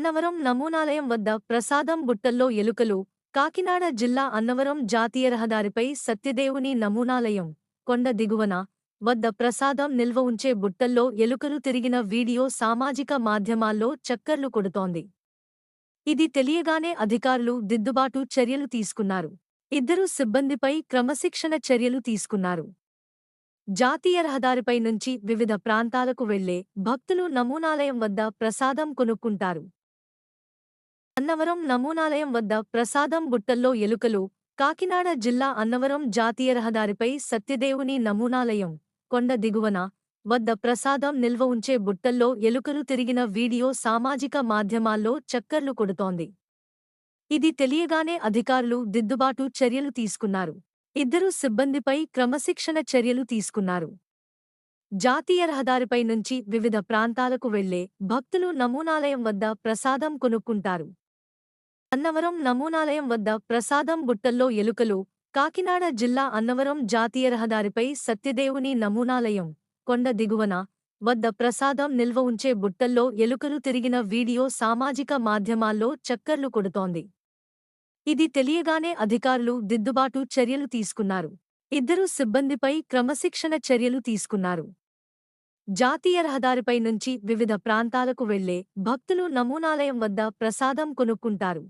అన్నవరం నమూనాలయం వద్ద ప్రసాదం బుట్టల్లో ఎలుకలు. కాకినాడ జిల్లా అన్నవరం జాతీయ రహదారిపై సత్యదేవుని నమూనాలయం కొండ దిగువన వద్ద ప్రసాదం నిల్వ ఉంచే బుట్టల్లో ఎలుకలు తిరిగిన వీడియో సామాజిక మాధ్యమాల్లో చక్కర్లు కొడుతోంది. ఇది తెలియగానే అధికారులు దిద్దుబాటు చర్యలు తీసుకున్నారు. ఇద్దరు సిబ్బందిపై క్రమశిక్షణ చర్యలు తీసుకున్నారు. జాతీయ రహదారిపై నుంచి వివిధ ప్రాంతాలకు వెళ్లే భక్తులు నమూనాలయం వద్ద ప్రసాదం కొనుక్కుంటారు. అన్నవరం నమూనాలయం వద్ద ప్రసాదం బుట్టల్లో ఎలుకలు. కాకినాడ జిల్లా అన్నవరం జాతీయ రహదారిపై సత్యదేవుని నమూనాలయం కొండ దిగువన వద్ద ప్రసాదం నిల్వ ఉంచే బుట్టల్లో ఎలుకలు తిరిగిన వీడియో సామాజిక మాధ్యమాల్లో చక్కర్లు కొడుతోంది. ఇది తెలియగానే అధికారులు దిద్దుబాటు చర్యలు తీసుకున్నారు. ఇద్దరు సిబ్బందిపై క్రమశిక్షణ చర్యలు తీసుకున్నారు. జాతీయ రహదారిపై నుంచి వివిధ ప్రాంతాలకు వెళ్లే భక్తులు నమూనాలయం వద్ద ప్రసాదం కొనుక్కుంటారు. అన్నవరం నమూనాలయం వద్ద ప్రసాదం బుట్టల్లో ఎలుకలు. కాకినాడ జిల్లా అన్నవరం జాతీయ రహదారిపై సత్యదేవుని నమూనాలయం కొండ దిగువన వద్ద ప్రసాదం నిల్వ ఉంచే బుట్టల్లో ఎలుకలు తిరిగిన వీడియో సామాజిక మాధ్యమాల్లో చక్కర్లు కొడుతోంది. ఇది తెలియగానే అధికారులు దిద్దుబాటు చర్యలు తీసుకున్నారు. ఇద్దరు సిబ్బందిపై క్రమశిక్షణ చర్యలు తీసుకున్నారు. జాతీయ రహదారిపై నుంచి వివిధ ప్రాంతాలకు వెళ్లే భక్తులు నమూనాలయం వద్ద ప్రసాదం కొనుక్కుంటారు.